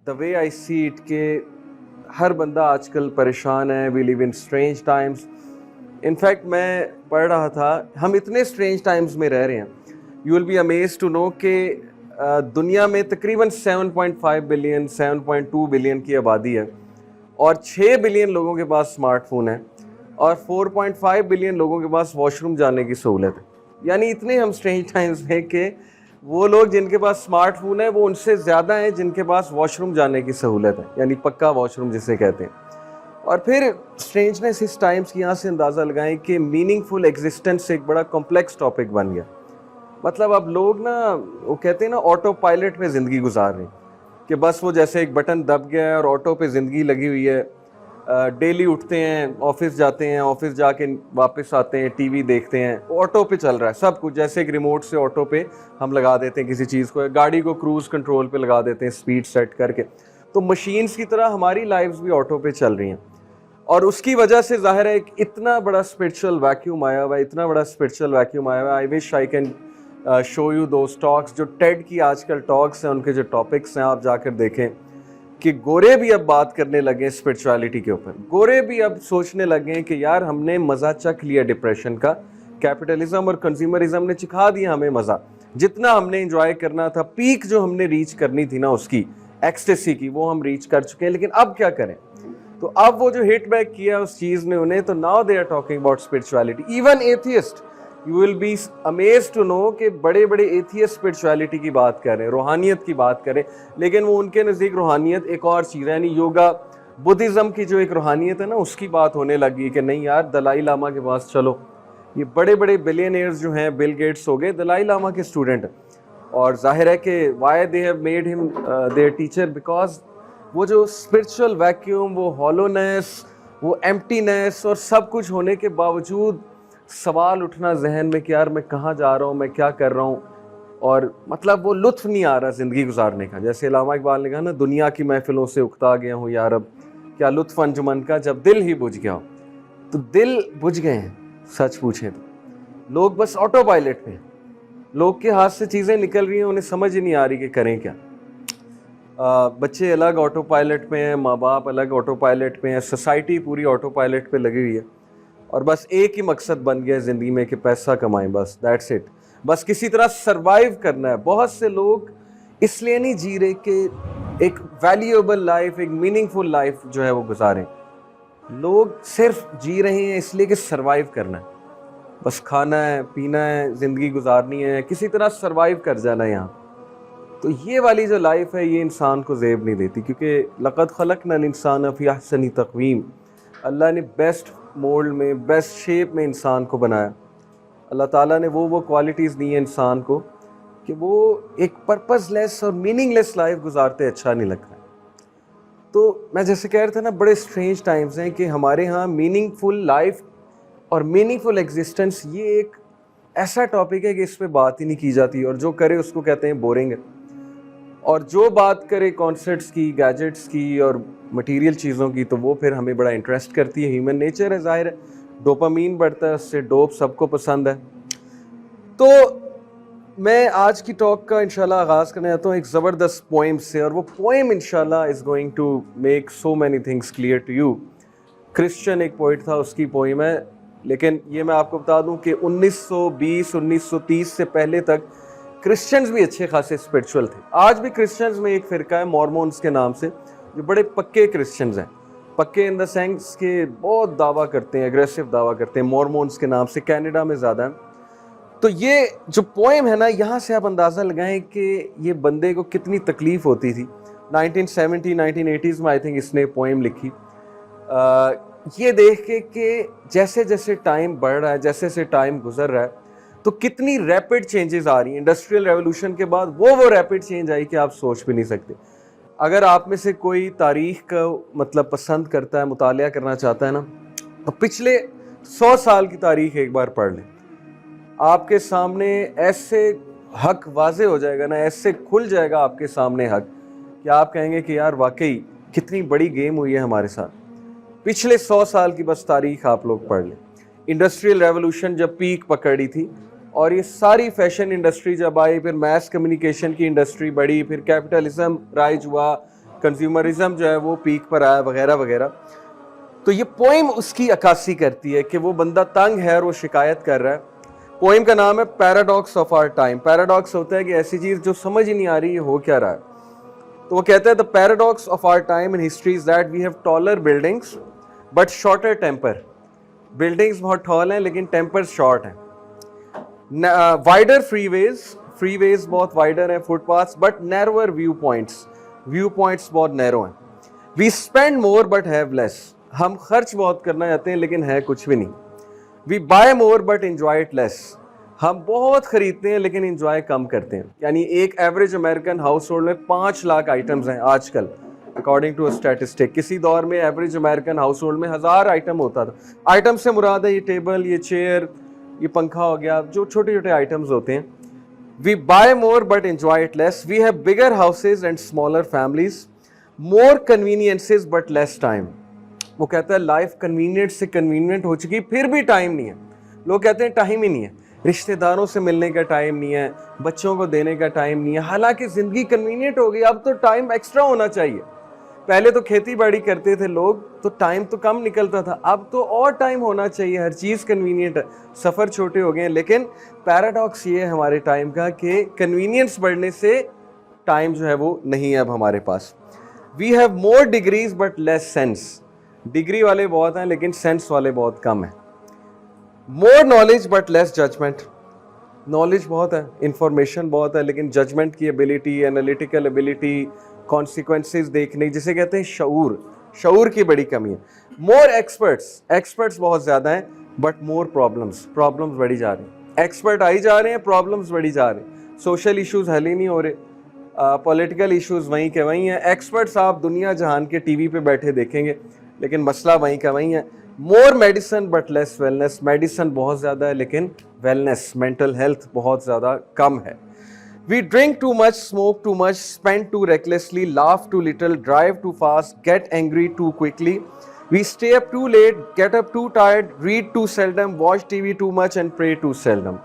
the way I see it کہ ہر بندہ آج کل پریشان ہے. we live in strange times. in fact میں پڑھ رہا تھا ہم اتنے strange times میں رہ رہے ہیں. you will be amazed to know کہ دنیا میں تقریباً 7.5 بلین 7.2 بلین کی آبادی ہے اور 6 بلین لوگوں کے پاس اسمارٹ فون ہے اور 4.5 بلین لوگوں کے پاس واش روم جانے کی سہولت ہے. یعنی اتنے ہم اسٹرینج ٹائمز ہیں کہ وہ لوگ جن کے پاس اسمارٹ فون ہے وہ ان سے زیادہ ہیں جن کے پاس واش روم جانے کی سہولت ہے, یعنی پکا واش روم جسے کہتے ہیں. اور پھر اسٹرینجنس اس ٹائمز کی یہاں سے اندازہ لگائیں کہ میننگ فل ایگزسٹنس ایک بڑا کمپلیکس ٹاپک بن گیا. مطلب اب لوگ نا وہ کہتے ہیں نا آٹو پائلٹ پہ زندگی گزار رہے ہیں کہ بس وہ جیسے ایک بٹن دب گیا ہے اور آٹو پہ زندگی لگی ہوئی ہے. ڈیلی اٹھتے ہیں, آفس جاتے ہیں, آفس جا کے واپس آتے ہیں, ٹی وی دیکھتے ہیں, آٹو پہ چل رہا ہے سب کچھ. جیسے ایک ریموٹ سے آٹو پہ ہم لگا دیتے ہیں کسی چیز کو, گاڑی کو کروز کنٹرول پہ لگا دیتے ہیں سپیڈ سیٹ کر کے. تو مشینز کی طرح ہماری لائفز بھی آٹو پہ چل رہی ہیں اور اس کی وجہ سے ظاہر ہے ایک اتنا بڑا اسپرچل ویکیوم آیا ہوا ہے, اتنا بڑا اسپرچل ویکیوم آیا ہوا ہے. I wish I can show you those talks. جو ٹیڈ کی آج کل ٹاکس ہیں ان کے جو ٹاپکس ہیں آپ جا کر دیکھیں کہ گورے بھی اب بات کرنے لگے اسپرچویلٹی کے اوپر. گورے بھی اب سوچنے لگے کہ یار ہم نے مزہ چکھ لیا ڈپریشن کا, کیپٹلزم اور کنزیومرزم نے چکھا دیا ہمیں مزہ. جتنا ہم نے انجوائے کرنا تھا, پیک جو ہم نے ریچ کرنی تھی نا اس کی ایکسٹیسی کی, وہ ہم ریچ کر چکے ہیں. لیکن اب کیا کریں؟ تو اب وہ جو ہٹ بیک کیا اس چیز نے انہیں, تو now they are talking about spirituality. Even atheist you will be amazed to know کہ بڑے بڑے ایتھیسٹ اسپرچویلٹی کی بات کر رہے ہیں, روحانیت کی بات کریں, لیکن وہ ان کے نزدیک روحانیت ایک اور چیز ہے. یعنی یوگا بدھزم کی جو ایک روحانیت ہے نا اس کی بات ہونے لگی کہ نہیں یار دلائی لاما کے پاس چلو. یہ بڑے بڑے بلینئرز جو ہیں, بل گیٹس ہو گئے, دلائی لاما کے اسٹوڈنٹ. اور ظاہر ہے کہ وائی دے ہیو میڈ ہم دیئر ٹیچر, بیکاز وہ جو اسپرچل ویکیوم, وہ ہالونیس, وہ ایمپٹینیس اور سب کچھ ہونے کے باوجود سوال اٹھنا ذہن میں کہ یار میں کہاں جا رہا ہوں, میں کیا کر رہا ہوں, اور مطلب وہ لطف نہیں آ رہا زندگی گزارنے کا. جیسے علامہ اقبال نے کہا نا, دنیا کی محفلوں سے اکتا گیا ہوں یار اب کیا لطف انجمن کا جب دل ہی بجھ گیا ہو. تو دل بجھ گئے ہیں سچ پوچھیں تو. لوگ بس آٹو پائلٹ پہ ہیں, لوگ کے ہاتھ سے چیزیں نکل رہی ہیں, انہیں سمجھ ہی نہیں آ رہی کہ کریں کیا. بچے الگ آٹو پائلٹ پہ ہیں, ماں باپ الگ آٹو پائلٹ پہ ہیں, سوسائٹی پوری آٹو پائلٹ پہ لگی ہوئی ہے, اور بس ایک ہی مقصد بن گیا زندگی میں کہ پیسہ کمائیں, بس دیٹس اٹ. بس کسی طرح سروائیو کرنا ہے. بہت سے لوگ اس لیے نہیں جی رہے کہ ایک ویلیوبل لائف, ایک میننگ فل لائف جو ہے وہ گزاریں. لوگ صرف جی رہے ہیں اس لیے کہ سروائیو کرنا ہے, بس کھانا ہے, پینا ہے, زندگی گزارنی ہے, کسی طرح سروائیو کر جانا ہے یہاں. تو یہ والی جو لائف ہے یہ انسان کو زیب نہیں دیتی, کیونکہ لقد خلقنا الانسان فی احسن تقویم, اللہ نے بیسٹ مولڈ میں, بیسٹ شیپ میں انسان کو بنایا. اللہ تعالیٰ نے وہ کوالٹیز دی ہیں انسان کو کہ وہ ایک پرپز لیس اور میننگ لیس لائف گزارتے اچھا نہیں لگتا. تو میں جیسے کہہ رہا تھا نا, بڑے اسٹرینج ٹائمز ہیں کہ ہمارے ہاں میننگ فل لائف اور میننگ فل ایگزسٹنس یہ ایک ایسا ٹاپک ہے کہ اس پہ بات ہی نہیں کی جاتی, اور جو کرے اس کو کہتے ہیں بورنگ ہے, اور جو بات کرے کانسرٹس کی, گیجٹس کی اور مٹیریل چیزوں کی تو وہ پھر ہمیں بڑا انٹرسٹ کرتی ہے. ہیومن نیچر ہے, ظاہر ہے, ڈوپامین بڑھتا ہے اس سے, ڈوپ سب کو پسند ہے. تو میں آج کی ٹاک کا انشاءاللہ آغاز کرنے جاتا ہوں ایک زبردست پوئم سے, اور وہ پوئم انشاءاللہ is going to make so many things clear to you. Christian ایک پوئٹ تھا, اس کی پوئم ہے, لیکن یہ میں آپ کو بتا دوں کہ 1920 1930 سے پہلے تک کرسچنز بھی اچھے خاصے اسپرچول تھے. آج بھی کرسچنز میں ایک فرقہ ہے مورمونز کے نام سے, جو بڑے پکے کرسچنز ہیں. پکے ان دا سینس کہ بہت دعویٰ کرتے ہیں, اگریسو دعویٰ کرتے ہیں مورمونز کے نام سے, کینیڈا میں زیادہ ہیں. تو یہ جو پوئم ہے نا, یہاں سے آپ اندازہ لگائیں کہ یہ بندے کو کتنی تکلیف ہوتی تھی. 1970 1980s میں آئی تھنک اس نے پوئم لکھی, یہ دیکھ کے کہ جیسے جیسے ٹائم بڑھ رہا ہے, جیسے جیسے ٹائم گزر رہا ہے, تو کتنی ریپڈ چینجز آ رہی ہیں. انڈسٹریل ریولوشن کے بعد وہ ریپڈ چینج آئی کہ آپ سوچ بھی نہیں سکتے. اگر آپ میں سے کوئی تاریخ کا مطلب پسند کرتا ہے, مطالعہ کرنا چاہتا ہے نا, تو پچھلے 100 سال کی تاریخ ایک بار پڑھ لیں. آپ کے سامنے ایسے حق واضح ہو جائے گا نا, ایسے کھل جائے گا آپ کے سامنے حق کہ آپ کہیں گے کہ یار واقعی کتنی بڑی گیم ہوئی ہے ہمارے ساتھ. پچھلے 100 سال کی بس تاریخ آپ لوگ پڑھ لیں. انڈسٹریل ریولوشن جب پیک پکڑی تھی, اور یہ ساری فیشن انڈسٹری جب آئی, پھر میس کمیونیکیشن کی انڈسٹری بڑھی, پھر کیپٹلزم رائج ہوا, कंज्यूमरिज्म जो है वो पीक पर आया वगैरह वगैरह। तो ये पोइम उसकी अक्कासी करती है कि वो बंदा तंग है और वो शिकायत कर रहा है। पोइम का नाम है paradox of our time. Paradox होता है कि ऐसी चीज जो समझ ही नहीं आ रही है हो क्या रहा है। तो वो कहता है the paradox of our time in history is that we have taller buildings but shorter temper. Buildings बहुत टॉल हैं लेकिन टेम्पर शॉर्ट हैं। वाइडर फ्रीवेज बहुत वाइडर हैं, footpaths but narrower view points बहुत नैरो हैं। We spend more but have less. हम खर्च बहुत करना चाहते हैं लेकिन है कुछ भी नहीं। We buy more but enjoy it less. हम बहुत खरीदते हैं लेकिन एंजॉय कम करते हैं। यानी एक एवरेज अमेरिकन हाउस होल्ड में 5 लाख आइटम्स हैं आजकल, अकॉर्डिंग टू अ स्टैटिस्टिक। किसी दौर में एवरेज अमेरिकन हाउस होल्ड में 1000 आइटम होता था। आइटम से मुराद है ये टेबल, ये चेयर, ये पंखा हो गया, जो छोटे छोटे आइटम्स होते हैं। We buy more but enjoy it less. We have bigger houses and smaller families, more conveniences but less time. वो कहता है लाइफ कन्वीनियंट से कन्वीनियंट हो चुकी, फिर भी टाइम नहीं है। लोग कहते हैं टाइम ही नहीं है, रिश्तेदारों से मिलने का टाइम नहीं है, बच्चों को देने का टाइम नहीं है। हालांकि जिंदगी कन्वीनियंट हो गई, अब तो टाइम एक्स्ट्रा होना चाहिए। पहले तो खेती बाड़ी करते थे लोग तो टाइम तो कम निकलता था, अब तो और टाइम होना चाहिए, हर चीज़ कन्वीनियंट है, सफ़र छोटे हो गए हैं। लेकिन पैराडॉक्स ये है हमारे टाइम का कि कन्वीनियंस बढ़ने से टाइम जो है वो नहीं है अब हमारे पास। We have more degrees but less sense. Degree वाले बहुत हैं लेकिन सेंस वाले बहुत कम हैं। More knowledge but less judgement. Knowledge बहुत है, इंफॉर्मेशन बहुत है, लेकिन जजमेंट की एबिलिटी, एनालिटिकल एबिलिटी, कॉन्सिक्वेंसेस देखने, जिसे कहते हैं शऊर की बड़ी कमी है। मोर एक्सपर्ट्स बहुत ज़्यादा हैं बट मोर प्रॉब्लम्स बढ़ी जा रही हैं। एक्सपर्ट आई जा रहे हैं, प्रॉब्लम्स बढ़ी जा रहे हैं। सोशल इश्यूज हल ही नहीं हो रहे, पॉलिटिकल इश्यूज वहीं के वहीं हैं। एक्सपर्ट्स आप दुनिया जहान के टीवी पे बैठे देखेंगे लेकिन मसला वहीं का वहीं है। More medicine but less wellness. Medicine बहुत ज़्यादा है लेकिन वेलनेस, मेंटल हेल्थ बहुत ज़्यादा कम है। We drink too much, smoke too much, spend too recklessly, laugh too little, drive too fast, get angry too quickly. We stay up too late, get up too tired, read too seldom, watch TV too much and pray too seldom.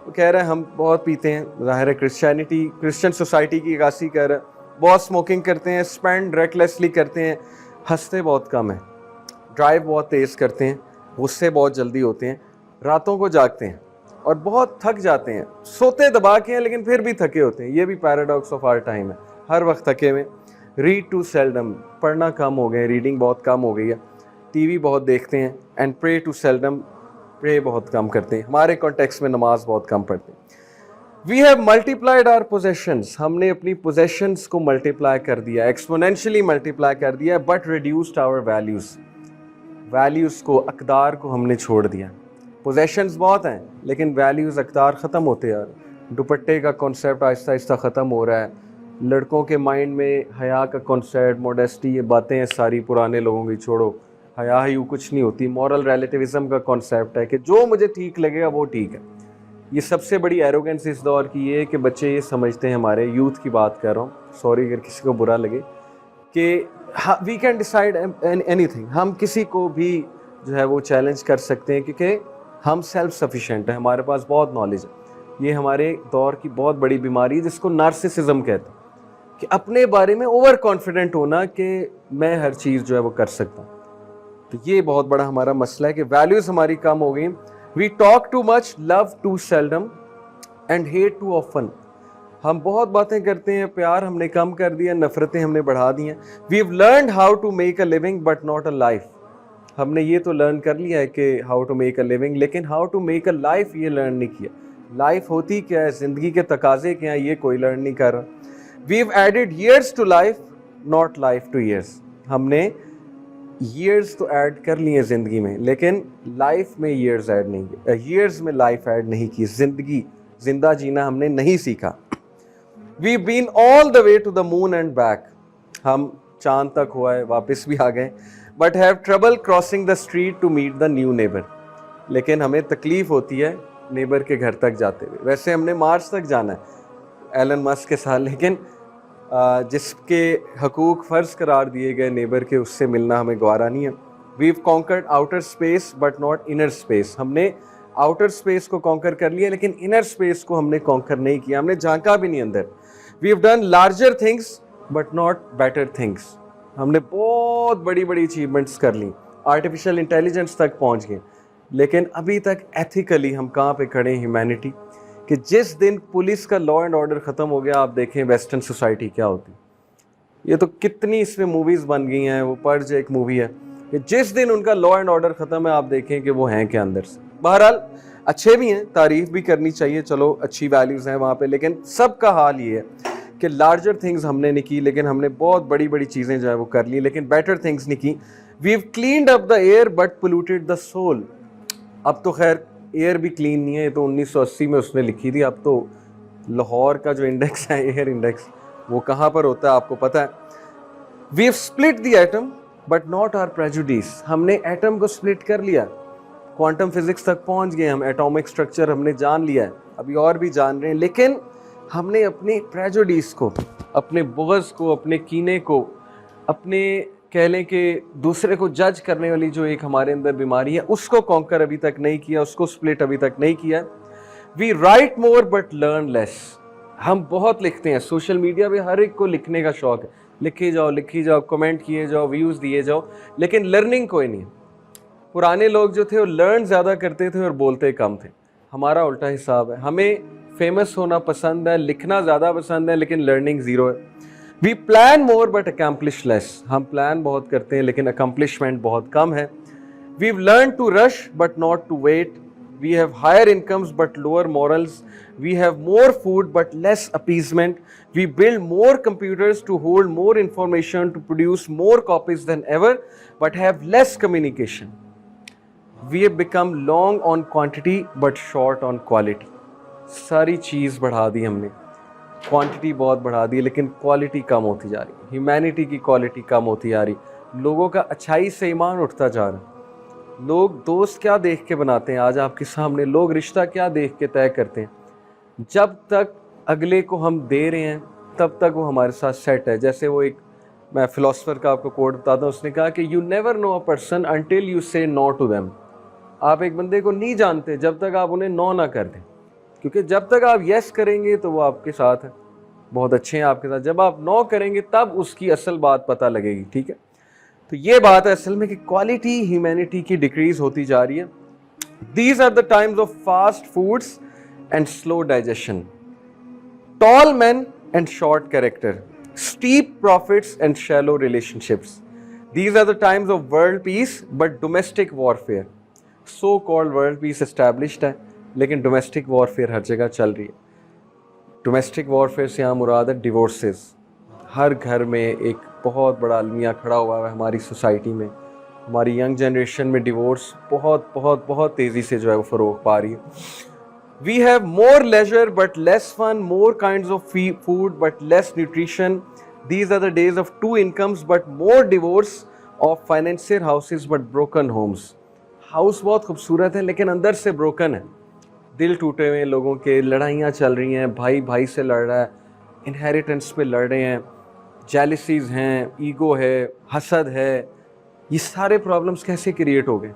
वो कह रहे हैं हम बहुत पीते हैं, ज़ाहिर है क्रिश्चियन सोसाइटी की अक्कासी कर रहे हैं। बहुत स्मोकिंग करते हैं, स्पेंड रेकलेसली करते हैं, हंसते बहुत कम है, ड्राइव बहुत तेज़ करते हैं, गुस्से बहुत जल्दी होते हैं, रातों को जागते हैं और बहुत थक जाते हैं। सोते दबा के हैं लेकिन फिर भी थके होते हैं। ये भी पैराडॉक्स ऑफ आवर टाइम है, हर वक्त थके हुए। रीड टू सेल्डम, पढ़ना कम हो गए, रीडिंग बहुत कम हो गई है। टीवी बहुत देखते हैं। And pray too seldom, pray बहुत कम करते हैं। हमारे कॉन्टेक्स्ट में नमाज बहुत कम पढ़ते हैं। We have multiplied our possessions. हमने अपनी पोजेशंस को मल्टीप्लाई कर दिया, एक्सपोनेंशियली मल्टीप्लाई कर दिया, बट रिड्यूस्ड आवर वैल्यूज़ को, अकदार को हमने छोड़ दिया। पोजेशंस बहुत हैं लेकिन वैल्यूज़, अकदार ख़त्म होते यार। दुपट्टे का कॉन्सेप्ट आहिस्ता आहिस्ता ख़त्म हो रहा है। लड़कों के माइंड में हया का कॉन्सेप्ट, मॉडेस्टी, ये बातें हैं सारी पुराने लोगों की, छोड़ो। हया ही कुछ नहीं होती। मॉरल रिलेटिविज़म का कॉन्सेप्ट है कि जो मुझे ठीक लगेगा वो ठीक है। ये सबसे बड़ी एरोगेंस इस दौर की ये है कि बच्चे ये समझते हैं, हमारे यूथ की बात कर रहा हूँ, सॉरी अगर किसी को बुरा लगे, कि वी कैन डिसाइड एनीथिंग। हम किसी को भी जो है वो चैलेंज कर सकते हैं क्योंकि हम सेल्फ सफिशिएंट हैं, हमारे पास बहुत नॉलेज है। ये हमारे दौर की बहुत बड़ी बीमारी है जिसको नार्सिसिज्म कहते हैं, कि अपने बारे में ओवर कॉन्फिडेंट होना कि मैं हर चीज़ जो है वो कर सकता हूँ। तो ये बहुत बड़ा हमारा मसला है कि वैल्यूज़ हमारी कम हो गई। We talk too much, love too seldom and hate too often. हम बहुत बातें करते हैं, प्यार हमने कम कर दिया, नफरतें हमने बढ़ा दी हैं। We have learned how to make a living but not a life. हमने ये तो लर्न कर लिया है कि how to make a living, लेकिन how to make a life ये लर्न नहीं किया। लाइफ होती क्या है, ज़िंदगी के तकाजे क्या हैं, ये कोई लर्न नहीं कर रहा। We have added years to life, not life to years. हमने ईयर्स तो ऐड कर लिए ज़िंदगी में लेकिन लाइफ में ईयर्स ऐड नहीं किए, ईयर्स में लाइफ ऐड नहीं की। जिंदा जीना हमने नहीं सीखा। We been all the way to the moon and back. हम चांद तक हुआ है, वापस भी आ गए। But have trouble crossing the street to meet the new neighbour. लेकिन हमें तकलीफ होती है नेबर के घर तक जाते हुए। वैसे हमने मार्स तक जाना है एलन मस्क के साथ, लेकिन जिसके हकूक फ़र्ज करार दिए गए नेबर के, उससे मिलना हमें गवारा नहीं है। We have conquered outer space but not inner space. हमने आउटर स्पेस को कॉन्कर कर लिया लेकिन इनर स्पेस को हमने कॉन्कर नहीं किया, हमने झांका भी नहीं अंदर। We have done larger things but not better things. हमने बहुत बड़ी बड़ी अचीवमेंट्स कर ली, आर्टिफिशियल इंटेलिजेंस तक पहुंच गए, लेकिन अभी तक एथिकली हम कहाँ पे खड़े हैं ह्यूमैनिटी, कि जिस दिन पुलिस का लॉ एंड ऑर्डर ख़त्म हो गया, आप देखें वेस्टर्न सोसाइटी क्या होती। ये तो कितनी इसमें मूवीज़ बन गई हैं, वो पर्ज एक मूवी है कि जिस दिन उनका लॉ एंड ऑर्डर ख़त्म है, आप देखें कि वो हैं क्या अंदर से। बहरहाल अच्छे भी हैं, तारीफ़ भी करनी चाहिए, चलो अच्छी वैल्यूज़ हैं वहाँ पे, लेकिन सबका हाल ये है कि लार्जर थिंग्स हमने नहीं की, लेकिन हमने बहुत बड़ी बड़ी चीज़ें जो है वो कर ली, लेकिन बेटर थिंग्स नहीं की। We have cleaned up the air but polluted the soul. अब तो खैर एयर भी क्लीन नहीं है, ये तो 1980 में उसने लिखी थी। अब तो लाहौर का जो इंडेक्स है, एयर इंडेक्स, वो कहाँ पर होता है आपको पता है। We have split the atom but not our prejudice. हमने एटम को स्प्लिट कर लिया, क्वांटम फिजिक्स तक पहुंच गए हम, एटॉमिक स्ट्रक्चर हमने जान लिया है, अभी और भी जान रहे हैं, लेकिन हमने अपने प्रेजुडिस को, अपने बुग़्ज़ को, अपने कीने को, अपने कह लें कि दूसरे को जज करने वाली जो एक हमारे अंदर बीमारी है, उसको कॉन्कर अभी तक नहीं किया, उसको स्प्लिट अभी तक नहीं किया। We write more but learn less. हम बहुत लिखते हैं, सोशल मीडिया पे हर एक को लिखने का शौक है, लिखी जाओ, कमेंट किए जाओ, व्यूज़ दिए जाओ, लेकिन लर्निंग कोई नहीं। पुराने लोग जो थे वो लर्न ज़्यादा करते थे और बोलते कम थे। हमारा उल्टा हिसाब है, हमें फेमस होना पसंद है, लिखना ज़्यादा पसंद है, लेकिन लर्निंग ज़ीरो है। We plan more but accomplish less. हम प्लान बहुत करते हैं, लेकिन अकम्पलिशमेंट बहुत कम है। We learn to rush but not to wait. We have higher incomes but lower morals. We have more food but less appeasement. We build more computers to hold more information, to produce more copies than ever, but have less communication. We have become long on quantity but short on quality. सारी चीज़ बढ़ा दी हमने, quantity बहुत बढ़ा दी, लेकिन quality कम होती जा रही। Humanity की क्वालिटी कम होती जा रही। लोगों का अच्छाई से ईमान उठता जा रहा। लोग दोस्त क्या देख के बनाते हैं आज आपके सामने, लोग रिश्ता क्या देख के तय करते हैं। जब तक अगले को हम दे रहे हैं तब तक वो हमारे साथ सेट है। जैसे वो एक, मैं फिलोसफर का आपको कोट बताता हूँ, उसने कहा कि you never know a person until you से नो टू देम। आप एक बंदे को नहीं जानते जब तक आप उन्हें नो ना कर दें, क्योंकि जब तक आप यस करेंगे तो वो आपके साथ है, बहुत अच्छे हैं आपके साथ। जब आप नो करेंगे तब उसकी असल बात पता लगेगी, ठीक है। तो ये बात है असल में कि क्वालिटी ह्यूमैनिटी की डिक्रीज होती जा रही है। These are the times of fast foods and slow digestion, tall men and short character, steep profits and shallow relationships. These are the times of world peace but domestic warfare. So called world peace established है, लेकिन domestic warfare हर जगह चल रही है। Domestic warfare से यहाँ मुराद है divorces। हर घर में एक बहुत बड़ा अलमिया खड़ा हुआ है हमारी सोसाइटी में। हमारी यंग जनरेशन में डिवोर्स बहुत बहुत बहुत तेज़ी से जो है वो फ़रोग पा रही है। We have more leisure but less fun, more kinds of food but less nutrition. These are the days of two incomes but more divorce, of financier houses but broken homes. House बहुत खूबसूरत है लेकिन अंदर से broken है, दिल टूटे हुए लोगों के, लड़ाइयाँ चल रही हैं, भाई भाई से लड़ रहा है, इनहेरिटेंस पे लड़ रहे हैं, जेलिसीज हैं, ईगो है, हसद है। ये सारे प्रॉब्लम्स कैसे क्रिएट हो गए।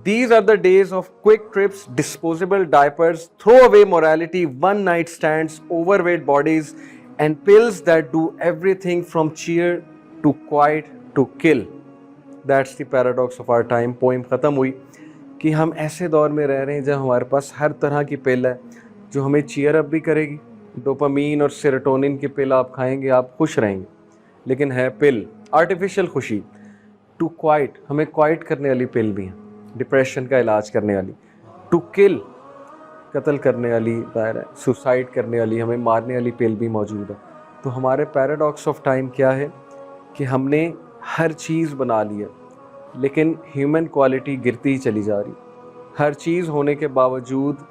These are the days of quick trips, disposable diapers, throwaway morality, one night stands, overweight bodies, and pills that do everything from cheer to quiet to kill. That's the paradox of our time. Poem ख़त्म हुई कि हम ऐसे दौर में रह रहे हैं जब हमारे पास हर तरह की पिल है जो हमें चीयर अप भी करेगी। डोपामीन और सेरोटोनिन की पिल आप खाएंगे, आप खुश रहेंगे, लेकिन है पिल आर्टिफिशियल खुशी। टू क्वाइट, हमें क्वाइट करने वाली पिल भी है, डिप्रेशन का इलाज करने वाली। टू किल, कत्ल करने वाली, दायरा सुसाइड करने वाली, हमें मारने वाली पिल भी मौजूद है। तो हमारे पैराडॉक्स ऑफ टाइम क्या है कि हमने हर चीज़ बना ली है, लेकिन ह्यूमन क्वालिटी गिरती ही चली जा रही। हर चीज़ होने के बावजूद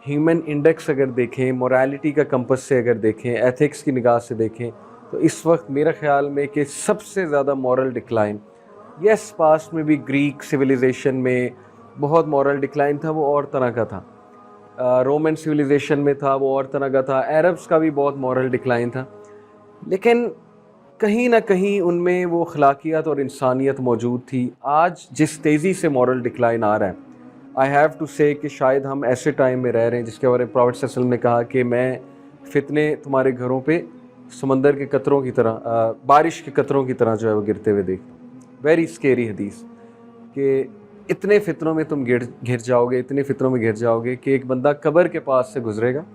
ह्यूमन इंडेक्स अगर देखें, मोरालिटी का कंपस से अगर देखें, एथिक्स की निगाह से देखें, तो इस वक्त मेरे ख्याल में कि सबसे ज़्यादा मॉरल डिक्लाइन, यस पास्ट में भी ग्रीक सिविलाइजेशन में बहुत मॉरल डिक्लाइन था, वो और तरह का था। रोमन सिविलाइजेशन में था, वो और तरह का था। अरब्स का भी बहुत मॉरल डिक्लाइन था, लेकिन कहीं ना कहीं उनमें वो अखलाकियत और इंसानियत मौजूद थी। आज जिस तेज़ी से मॉरल डिक्लाइन आ रहा है, आई हैव टू से कि शायद हम ऐसे टाइम में रह रहे हैं जिसके बारे में प्रॉफेट सल्लल्लाहु अलैहि वसल्लम ने कहा कि मैं फितने तुम्हारे घरों पे समंदर के कतरों की तरह बारिश के कतरों की तरह जो है वो गिरते हुए देखता हूँ। वेरी स्केरी हदीस कि इतने फितनों में तुम घिर जाओगे, इतने फितनों में घिर जाओगे कि एक बंदा कब्र के पास से गुजरेगा,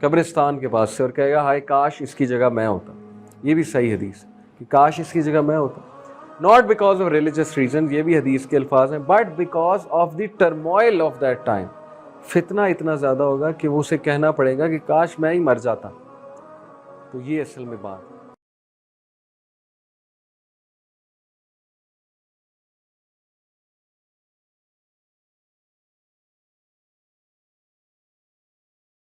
कब्रिस्तान के पास से, और कहेगा हाय काश इसकी जगह मैं होता। ये भी सही हदीस कि काश इसकी जगह मैं होता। Not because of religious reason, ये भी हदीस के अल्फाज हैं, but because of the turmoil of that time. फितना इतना ज़्यादा होगा कि वो उसे कहना पड़ेगा कि काश मैं ही मर जाता। तो ये असल में बात है।